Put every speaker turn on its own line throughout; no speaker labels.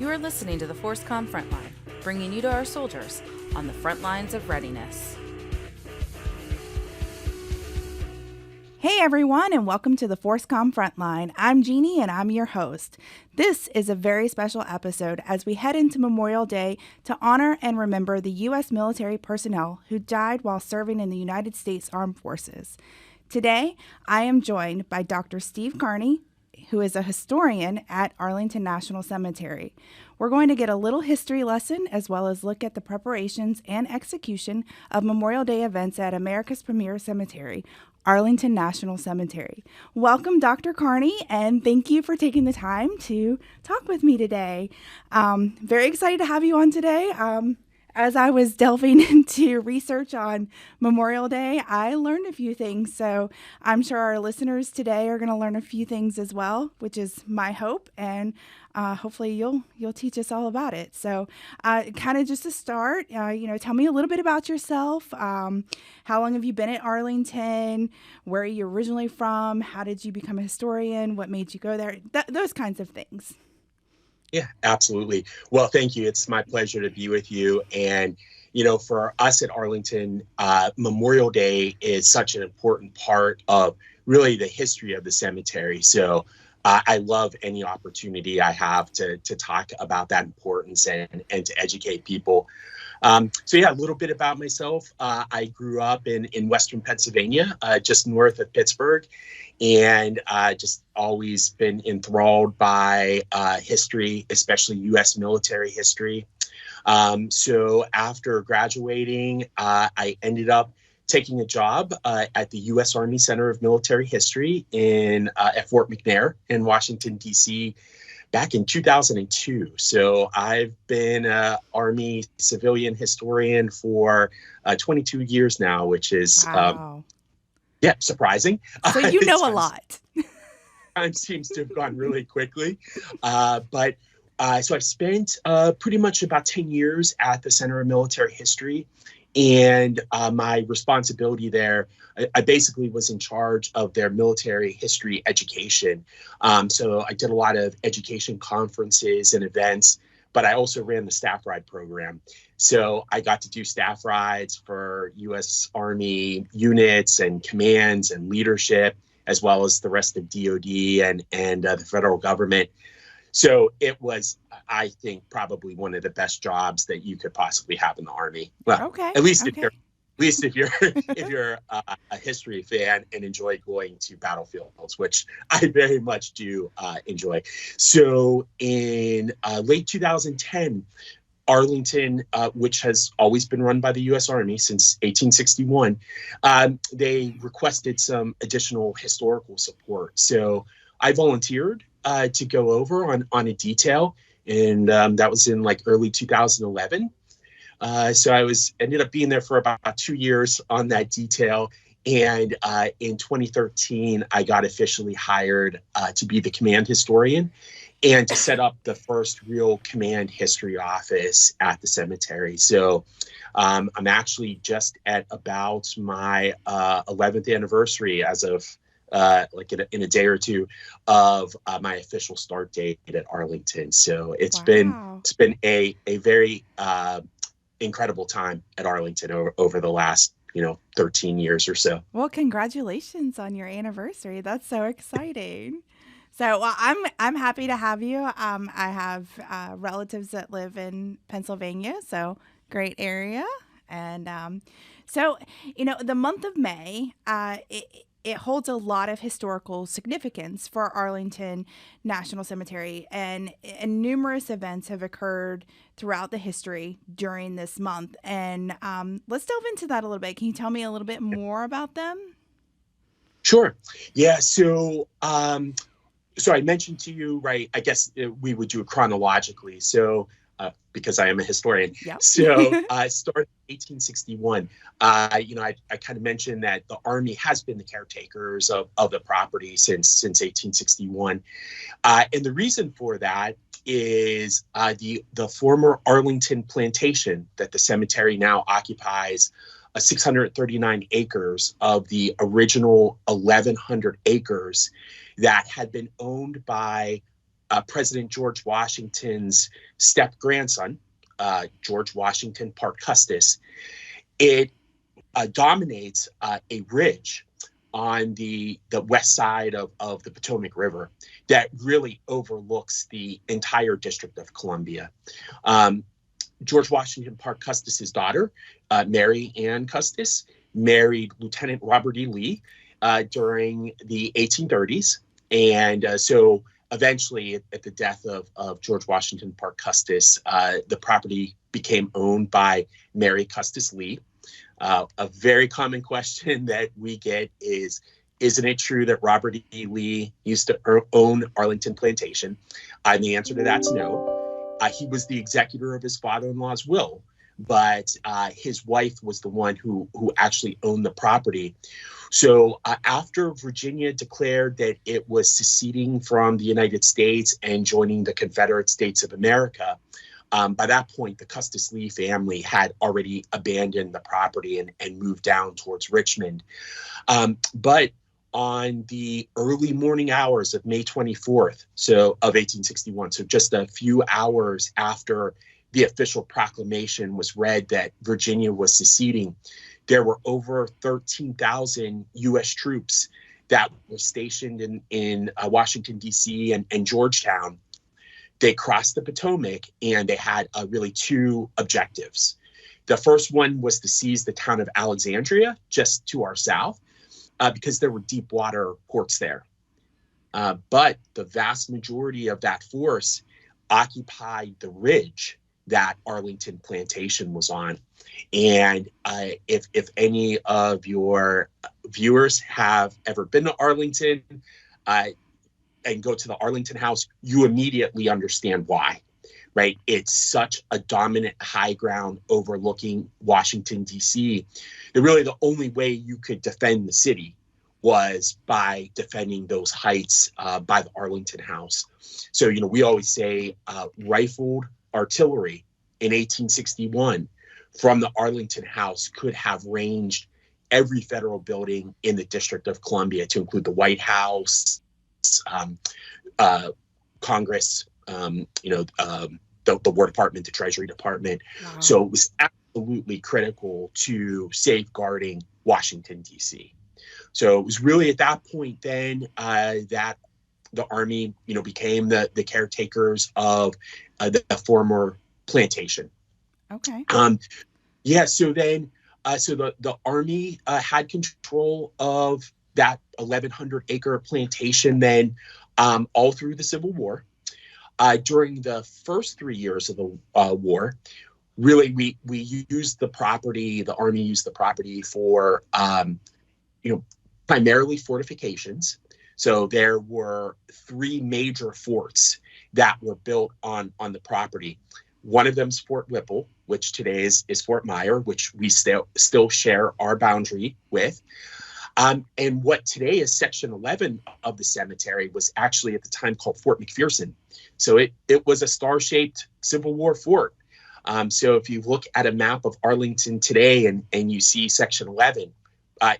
You are listening to the FORSCOM Frontline, bringing you to our soldiers on the front lines of readiness.
Hey everyone, and welcome to the FORSCOM Frontline. I'm Jeannie, and I'm your host. This is a very special episode as we head into Memorial Day to honor and remember the U.S. military personnel who died while serving in the United States Armed Forces. Today, I am joined by Dr. Steve Carney, who is a historian at Arlington National Cemetery. We're going to get a little history lesson as well as look at the preparations and execution of Memorial Day events at America's premier cemetery, Arlington National Cemetery. Welcome, Dr. Carney, and thank you for taking the time to talk with me today. Very excited to have you on today. As I was delving into research on Memorial Day, I learned a few things. So I'm sure our listeners today are going to learn a few things as well, which is my hope. And hopefully you'll teach us all about it. So kind of just to start, tell me a little bit about yourself. How long have you been at Arlington? Where are you originally from? How did you become a historian? What made you go there? Those kinds of things.
Yeah, absolutely. Well, thank you. It's my pleasure to be with you. And, for us at Arlington, Memorial Day is such an important part of really the history of the cemetery. So I love any opportunity I have to talk about that importance and to educate people. A little bit about myself. I grew up in Western Pennsylvania, just north of Pittsburgh, and just always been enthralled by history, especially U.S. military history. So after graduating, I ended up taking a job at the U.S. Army Center of Military History at Fort McNair in Washington, D.C., back in 2002. So I've been an Army civilian historian for 22 years now, which is,
wow.
Surprising.
So you know a lot.
Time seems to have gone really quickly. So I've spent pretty much about 10 years at the Center of Military History. And my responsibility there, I basically was in charge of their military history education. So I did a lot of education conferences and events, but I also ran the staff ride program. So I got to do staff rides for U.S. Army units and commands and leadership, as well as the rest of DOD and the federal government. So it was, I think, probably one of the best jobs that you could possibly have in the Army. Well,
okay.
At least if you're a history fan and enjoy going to battlefields, which I very much do enjoy. So in late 2010, Arlington, which has always been run by the U.S. Army since 1861, they requested some additional historical support. So I volunteered to go over on a detail, and that was in early 2011. So I ended up being there for about 2 years on that detail. And in 2013, I got officially hired to be the command historian and to set up the first real command history office at the cemetery. So I'm actually just at about my 11th anniversary as of in a day or two of my official start date at Arlington. So it's been a very incredible time at Arlington over the last 13 years or so.
Well, congratulations on your anniversary. That's so exciting. So I'm happy to have you. I have relatives that live in Pennsylvania, so great area. And the month of May, it holds a lot of historical significance for Arlington National Cemetery, and numerous events have occurred throughout the history during this month. And let's delve into that a little bit. Can you tell me a little bit more about them?
Sure. Yeah. So I mentioned to you, right, I guess we would do it chronologically. So because I am a historian.
Yep.
So I started in 1861. I kind of mentioned that the Army has been the caretakers of the property since 1861. And the reason for that is the former Arlington plantation that the cemetery now occupies 639 acres of the original 1,100 acres that had been owned by President George Washington's step-grandson, George Washington Parke Custis. It dominates a ridge on the west side of the Potomac River that really overlooks the entire District of Columbia. George Washington Parke Custis's daughter, Mary Ann Custis, married Lieutenant Robert E. Lee during the 1830s. And so eventually, at the death of George Washington Parke Custis, the property became owned by Mary Custis Lee. A very common question that we get is, isn't it true that Robert E. Lee used to own Arlington Plantation? And the answer to that's no. He was the executor of his father-in-law's will, but his wife was the one who actually owned the property. So after Virginia declared that it was seceding from the United States and joining the Confederate States of America, by that point, the Custis Lee family had already abandoned the property and moved down towards Richmond. But on the early morning hours of May 24th, of 1861, so just a few hours after the official proclamation was read that Virginia was seceding, there were over 13,000 U.S. troops that were stationed in Washington, D.C. and Georgetown. They crossed the Potomac, and they had really two objectives. The first one was to seize the town of Alexandria, just to our south, because there were deep water ports there. But the vast majority of that force occupied the ridge that Arlington Plantation was on. And if any of your viewers have ever been to Arlington and go to the Arlington House, you immediately understand why, right? It's such a dominant high ground overlooking Washington, D.C. that really the only way you could defend the city was by defending those heights by the Arlington House. So, we always say rifled artillery in 1861 from the Arlington House could have ranged every federal building in the District of Columbia, to include the White House, Congress, the War Department, the Treasury Department. Wow. So it was absolutely critical to safeguarding Washington, D.C. So it was really at that point then that the Army, became the caretakers of the former plantation.
Okay.
So then, the Army had control of that 1,100-acre plantation then all through the Civil War. During the first 3 years of the war, really we used the property. The Army used the property for primarily fortifications. So there were three major forts that were built on the property. One of them is Fort Whipple, which today is Fort Myer, which we still share our boundary with. And what today is Section 11 of the cemetery was actually at the time called Fort McPherson. So it was a star-shaped Civil War fort. So if you look at a map of Arlington today and you see Section 11,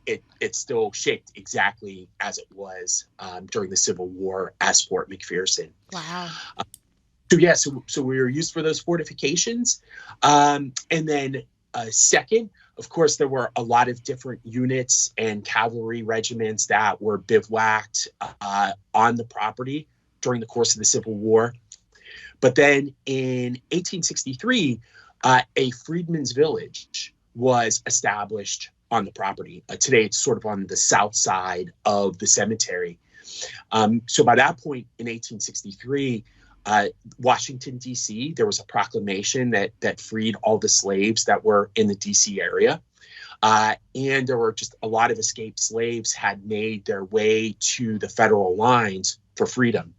it's still shaped exactly as it was during the Civil War as Fort McPherson.
Wow.
So we were used for those fortifications. And then second, of course, there were a lot of different units and cavalry regiments that were bivouacked on the property during the course of the Civil War. But then in 1863, a freedmen's village was established on the property. Today, it's sort of on the south side of the cemetery. So by that point in 1863, Washington, D.C., there was a proclamation that freed all the slaves that were in the D.C. area. And there were just a lot of escaped slaves had made their way to the federal lines for freedom.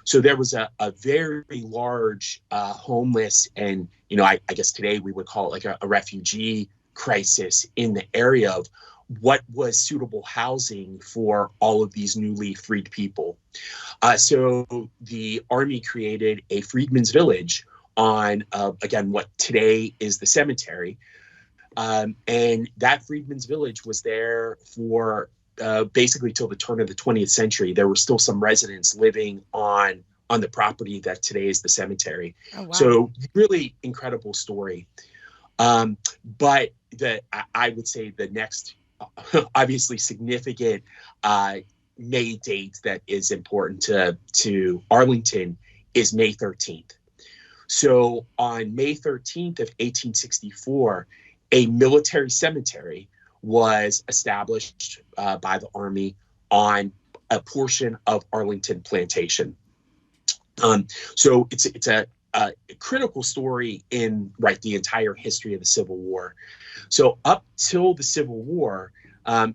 So there was a very large homeless and, I guess today we would call it like a refugee crisis in the area of what was suitable housing for all of these newly freed people. So the Army created a freedmen's village on, again, what today is the cemetery. And that freedmen's village was there for basically till the turn of the 20th century. There were still some residents living on on the property that today is the cemetery.
Oh, wow.
So really incredible story. But I would say the next, obviously significant May date that is important to Arlington is May 13th. So on May 13th of 1864, a military cemetery was established by the Army on a portion of Arlington Plantation. So it's a critical story in the entire history of the Civil War. So up till the Civil War,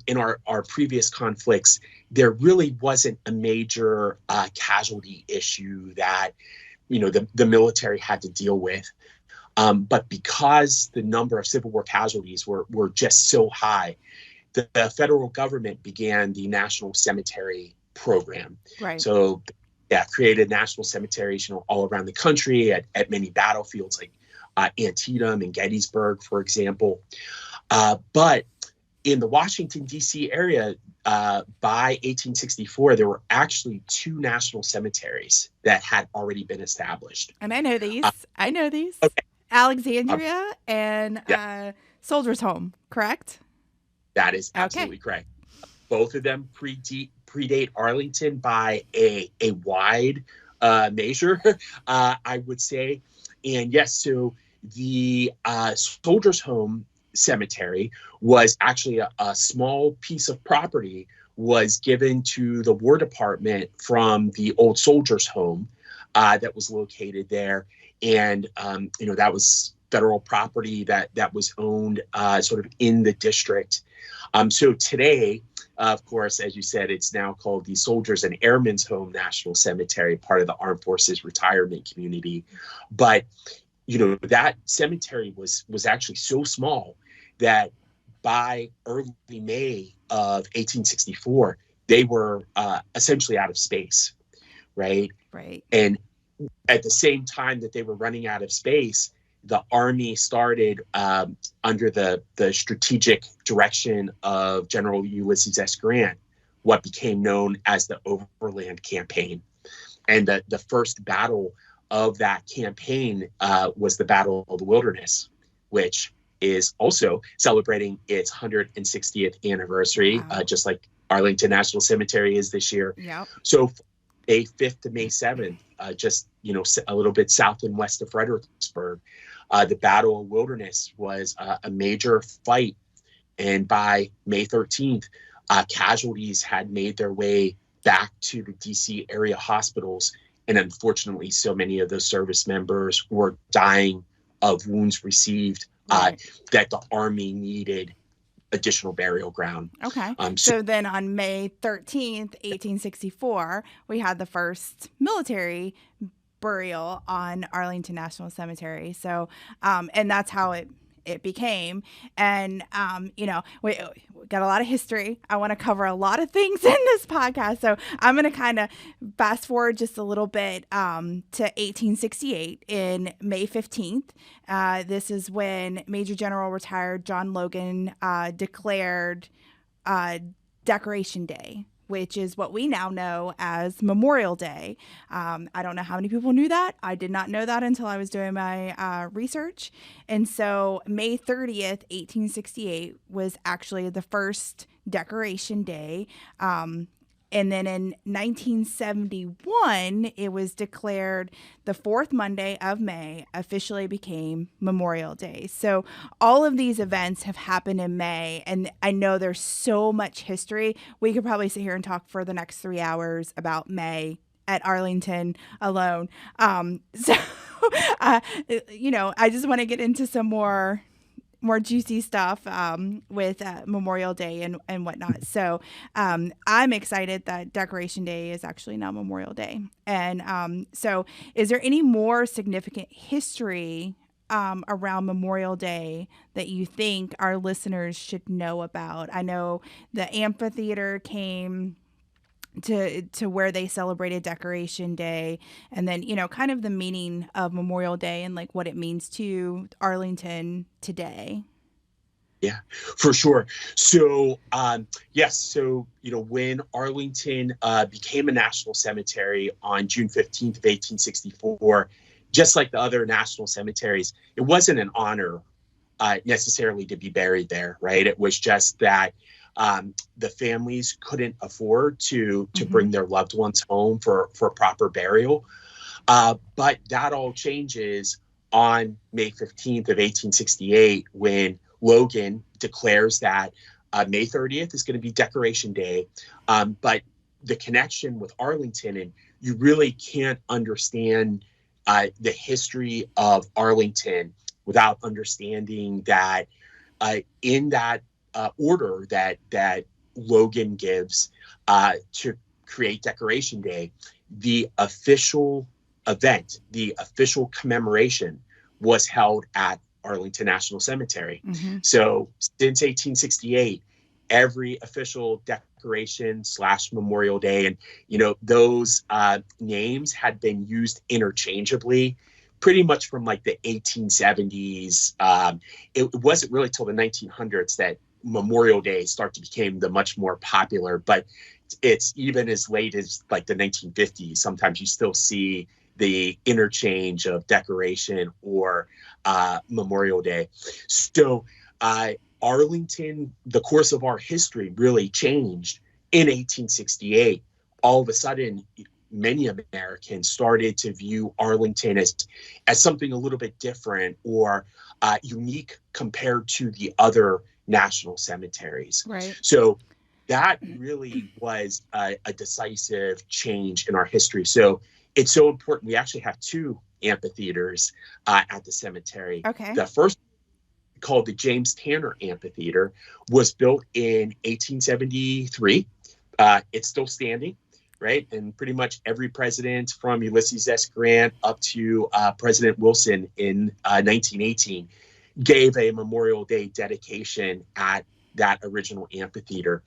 in our previous conflicts, there really wasn't a major casualty issue that the military had to deal with. But because the number of Civil War casualties were just so high, the federal government began the National Cemetery Program.
Right.
So, created national cemeteries, all around the country at many battlefields like Antietam and Gettysburg, for example. But in the Washington, D.C. area, by 1864, there were actually 2 national cemeteries that had already been established.
And I know these.
Okay.
Alexandria and Soldiers Home, correct?
That is absolutely correct. Both of them predate Arlington by a wide measure, I would say. And yes, so the Soldiers Home Cemetery was actually a small piece of property was given to the War Department from the old Soldiers Home that was located there. And, that was federal property that was owned sort of in the district. So today, of course, as you said, it's now called the Soldiers and Airmen's Home National Cemetery, part of the Armed Forces retirement community. But, that cemetery was actually so small that by early May of 1864, they were essentially out of space, right?
Right.
And at the same time that they were running out of space, the Army started under the strategic direction of General Ulysses S. Grant, what became known as the Overland Campaign. And the first battle of that campaign was the Battle of the Wilderness, which is also celebrating its 160th anniversary, just like Arlington National Cemetery is this year.
Yep.
So May 5th to May 7th, just a little bit south and west of Fredericksburg, the Battle of Wilderness was a major fight. And by May 13th, casualties had made their way back to the DC area hospitals. And unfortunately, so many of those service members were dying of wounds received that the Army needed additional burial ground.
Okay. So then on May 13th, 1864, we had the first military burial on Arlington National Cemetery. So, and that's how it became. And, we got a lot of history. I want to cover a lot of things in this podcast. So I'm going to kind of fast forward just a little bit to 1868 in May 15th. This is when Major General retired John Logan declared Decoration Day, which is what we now know as Memorial Day. I don't know how many people knew that. I did not know that until I was doing my research. And so May 30th, 1868 was actually the first Decoration Day. And then in 1971, it was declared the fourth Monday of May officially became Memorial Day. So all of these events have happened in May, and I know there's so much history. We could probably sit here and talk for the next 3 hours about May at Arlington alone. I just want to get into some more juicy stuff with Memorial Day and whatnot. So I'm excited that Decoration Day is actually now Memorial Day. And so is there any more significant history around Memorial Day that you think our listeners should know about? I know the amphitheater came to where they celebrated Decoration Day, and then kind of the meaning of Memorial Day and like what it means to Arlington today.
Yeah, for sure. So, yes, so, when Arlington became a national cemetery on June 15th of 1864, just like the other national cemeteries, it wasn't an honor necessarily to be buried there, right? It was just that the families couldn't afford to
Hmm.
bring their loved ones home for proper burial. But that all changes on May 15th of 1868 when Logan declares that May 30th is going to be Decoration Day. But the connection with Arlington, and you really can't understand the history of Arlington without understanding that in that order that Logan gives to create Decoration Day, the official event, the official commemoration was held at Arlington National Cemetery.
Hmm.
So since 1868, every official decoration/Memorial Day, and those names had been used interchangeably pretty much from like the 1870s. It wasn't really till the 1900s that Memorial Day started to become the much more popular, but it's even as late as like the 1950s. Sometimes you still see the interchange of decoration or Memorial Day. So Arlington, the course of our history really changed in 1868. All of a sudden, many Americans started to view Arlington as something a little bit different or unique compared to the other national cemeteries.
Right.
So that really was a decisive change in our history. So it's so important. We actually have two amphitheaters at the cemetery.
Okay.
The first, called the James Tanner Amphitheater, was built in 1873. It's still standing, right? And pretty much every president from Ulysses S. Grant up to President Wilson in 1918 gave a Memorial Day dedication at that original amphitheater.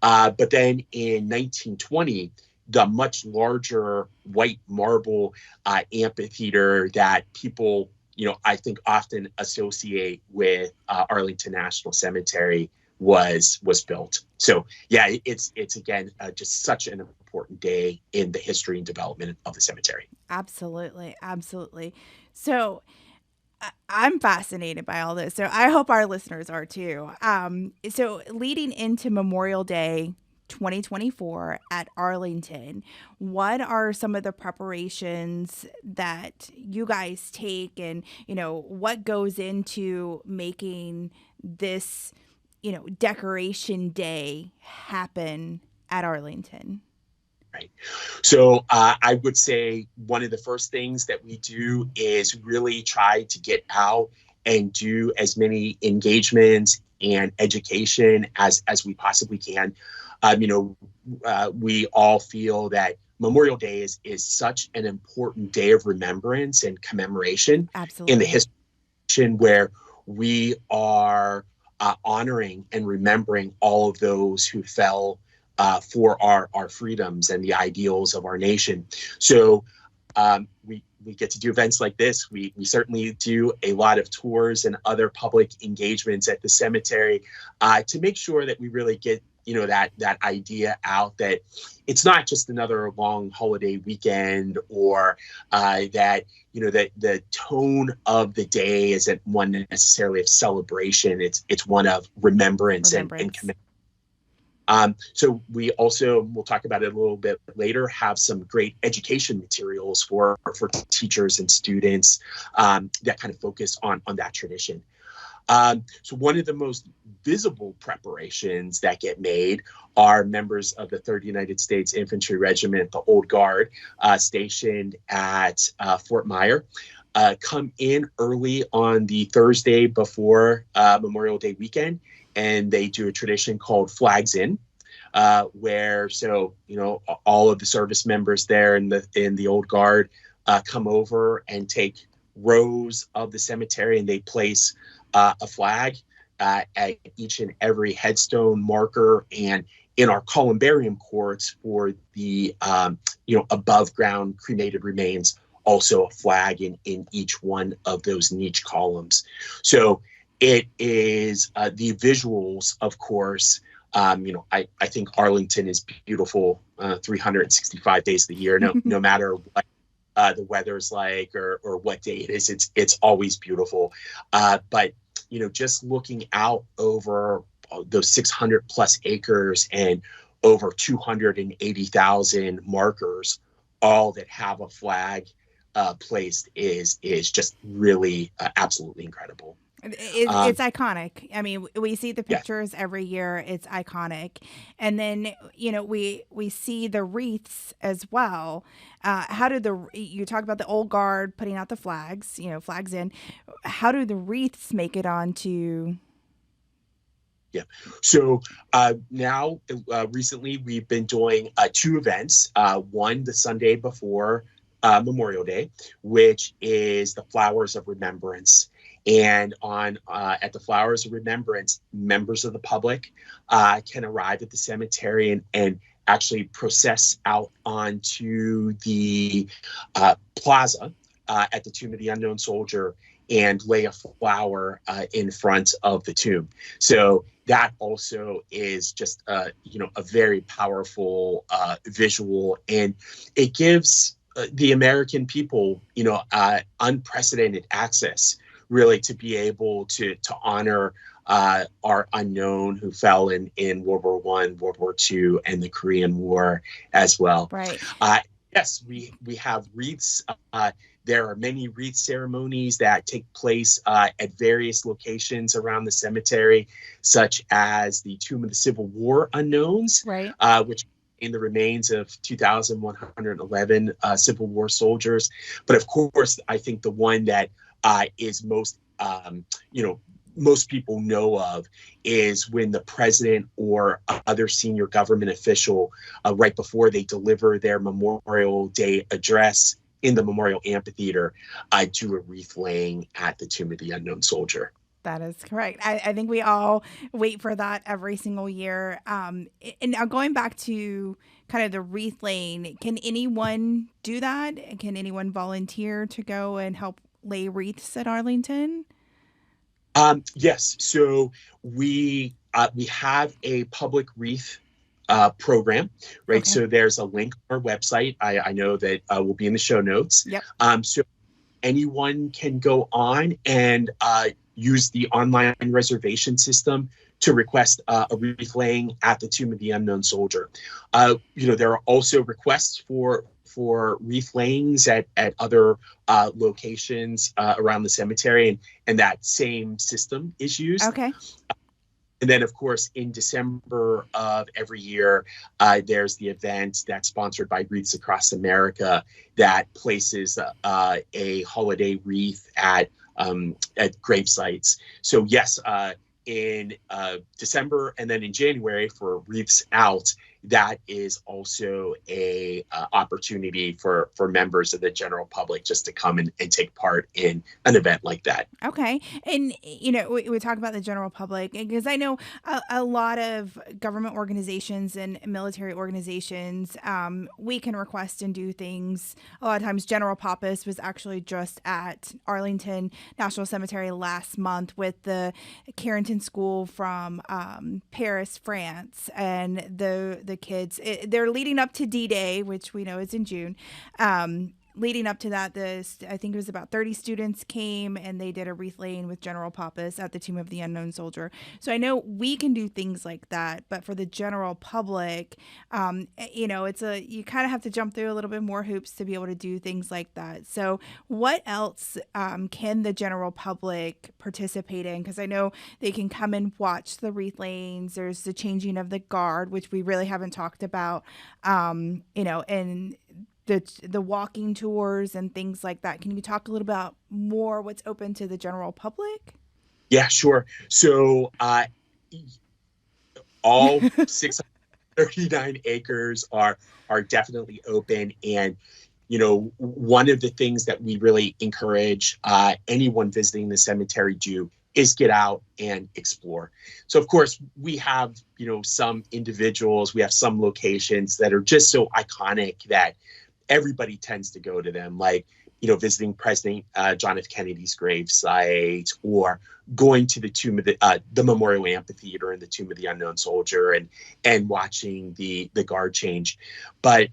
But then in 1920, the much larger white marble amphitheater that people, I think often associate with Arlington National Cemetery was built. So yeah, it's again just such an important day in the history and development of the cemetery.
Absolutely. Absolutely. So I'm fascinated by all this. So I hope our listeners are too. So leading into Memorial Day 2024 at Arlington, what are some of the preparations that you guys take, and what goes into making this Decoration Day happen at Arlington?
Right. So I would say one of the first things that we do is really try to get out and do as many engagements and education as we possibly can. We all feel that Memorial Day is such an important day of remembrance and commemoration in the
Absolutely.
history, where we are honoring and remembering all of those who fell for our freedoms and the ideals of our nation. So we get to do events like this. We certainly do a lot of tours and other public engagements at the cemetery to make sure that we really get that idea out that it's not just another long holiday weekend, or that the tone of the day isn't one necessarily of celebration. It's one of remembrance and commitment. So we also, we'll talk about it a little bit later, have some great education materials for teachers and students that kind of focus on that tradition. So one of the most visible preparations that get made are members of the 3rd United States Infantry Regiment, the Old Guard, stationed at Fort Myer. Come in early on the Thursday before Memorial Day weekend, and they do a tradition called Flags In, where all of the service members there in the Old Guard come over and take rows of the cemetery, and they place a flag at each and every headstone marker, and in our columbarium courts for the above ground cremated remains, also a flag in each one of those niche columns. So it is the visuals, of course. I think Arlington is beautiful 365 days of the year, no matter what the weather's like or what day it is. It's always beautiful. But just looking out over those 600 plus acres and over 280,000 markers, all that have a flag placed is just really absolutely incredible.
It's iconic. I mean, we see the
Yeah.
pictures every year. It's iconic. And then, we see the wreaths as well. You talk about the old guard putting out the flags, flags in. How do the wreaths make it onto?
Yeah. So now, recently, we've been doing 2 events. One, the Sunday before Memorial Day, which is the Flowers of Remembrance. And at the Flowers of Remembrance, members of the public can arrive at the cemetery and actually process out onto the plaza at the Tomb of the Unknown Soldier and lay a flower in front of the tomb. So that also is just a very powerful visual, and it gives the American people unprecedented access, really, to be able to honor our unknown who fell in World War I, World War II, and the Korean War as well.
Right.
Yes, we have wreaths. There are many wreath ceremonies that take place at various locations around the cemetery, such as the Tomb of the Civil War Unknowns,
Right.
Which in the remains of 2,111 Civil War soldiers. But of course, I think the one that is most, most people know of is when the president or other senior government official, right before they deliver their Memorial Day address in the Memorial Amphitheater, do a wreath laying at the Tomb of the Unknown Soldier.
That is correct. I think we all wait for that every single year. And now going back to kind of the wreath laying, can anyone do that? Can anyone volunteer to go and help lay wreaths at Arlington?
Yes. So we have a public wreath program, right?
Okay.
So there's a link on our website. I know that will be in the show notes.
Yep.
So anyone can go on and use the online reservation system to request a wreath laying at the Tomb of the Unknown Soldier. There are also requests for wreath layings at other locations around the cemetery, and that same system is used.
Okay.
And then, of course, in December of every year, there's the event that's sponsored by Wreaths Across America that places a holiday wreath at grave sites. So yes, in December and then in January for Wreaths Out, that is also a opportunity for members of the general public just to come and take part in an event like that.
Okay. And, we talk about the general public because I know a lot of government organizations and military organizations, we can request and do things. A lot of times General Pappas was actually just at Arlington National Cemetery last month with the Carrington School from Paris, France, and the kids. They're leading up to D-Day, which we know is in June. Leading up to that, I think it was about 30 students came and they did a wreath laying with General Pappas at the Tomb of the Unknown Soldier. So I know we can do things like that, but for the general public, it's you kind of have to jump through a little bit more hoops to be able to do things like that. So what else can the general public participate in? Because I know they can come and watch the wreath layings. There's the changing of the guard, which we really haven't talked about, and the walking tours and things like that. Can you talk a little about more what's open to the general public?
Yeah, sure. So all 639 acres are definitely open. And, one of the things that we really encourage anyone visiting the cemetery do is get out and explore. So, of course, we have, some individuals, we have some locations that are just so iconic that everybody tends to go to them, like visiting President John F. Kennedy's gravesite, or going to the tomb of the Memorial Amphitheater and the Tomb of the Unknown Soldier, and watching the guard change. But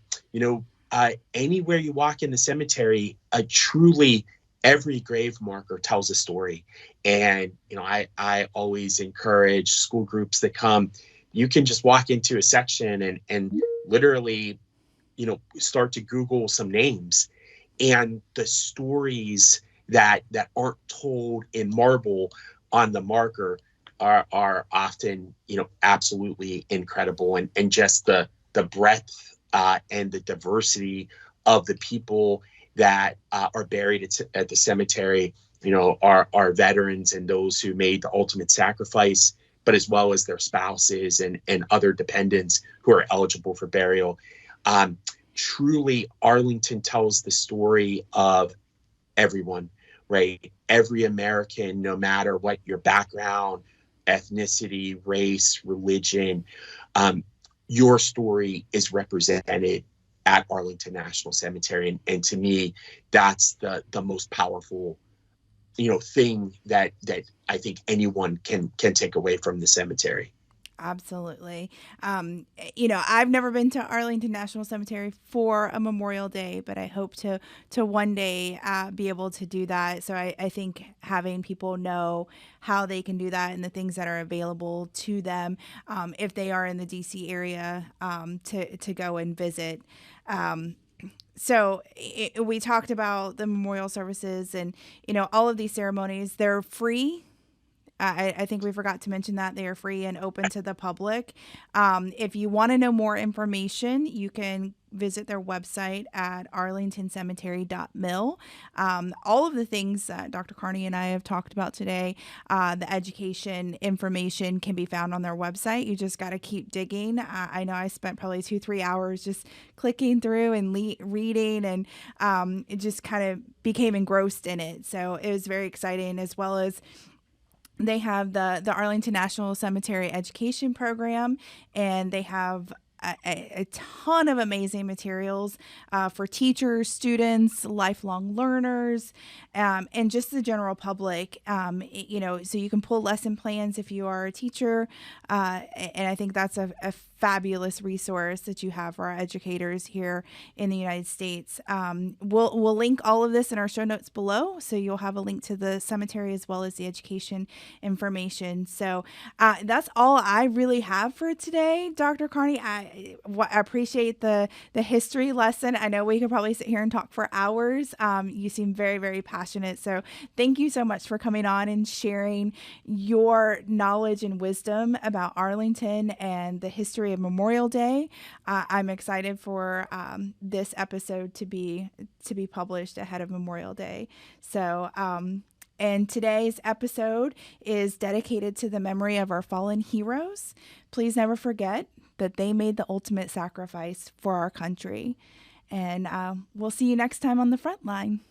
anywhere you walk in the cemetery, truly every grave marker tells a story. And I always encourage school groups that come. You can just walk into a section and literally start to Google some names, and the stories that aren't told in marble on the marker are often absolutely incredible, and just the breadth and the diversity of the people that are buried at the cemetery are veterans and those who made the ultimate sacrifice, but as well as their spouses and other dependents who are eligible for burial. Truly, Arlington tells the story of everyone, right? Every American, no matter what your background, ethnicity, race, religion, your story is represented at Arlington National Cemetery. And to me, that's the most powerful thing that I think anyone can take away from the cemetery.
Absolutely. I've never been to Arlington National Cemetery for a Memorial Day, but I hope to one day be able to do that. So I think having people know how they can do that and the things that are available to them if they are in the DC area to go and visit. So we talked about the memorial services and, all of these ceremonies. They're free. I think we forgot to mention that they are free and open to the public. If you want to know more information, you can visit their website at arlingtoncemetery.mil. All of the things that Dr. Carney and I have talked about today, the education information can be found on their website. You just got to keep digging. I know I spent probably 2-3 hours just clicking through and reading, and it just kind of became engrossed in it. So it was very exciting, as well as they have the Arlington National Cemetery Education Program, and they have a ton of amazing materials for teachers, students, lifelong learners, and just the general public. So you can pull lesson plans if you are a teacher, and I think that's a fabulous resource that you have for our educators here in the United States. We'll link all of this in our show notes below, so you'll have a link to the cemetery as well as the education information. So that's all I really have for today, Dr. Carney. I appreciate the history lesson. I know we could probably sit here and talk for hours. You seem very, very passionate. So thank you so much for coming on and sharing your knowledge and wisdom about Arlington and the history of Memorial Day. I'm excited for this episode to be published ahead of Memorial Day. So, and today's episode is dedicated to the memory of our fallen heroes. Please never forget that they made the ultimate sacrifice for our country. And we'll see you next time on the front line.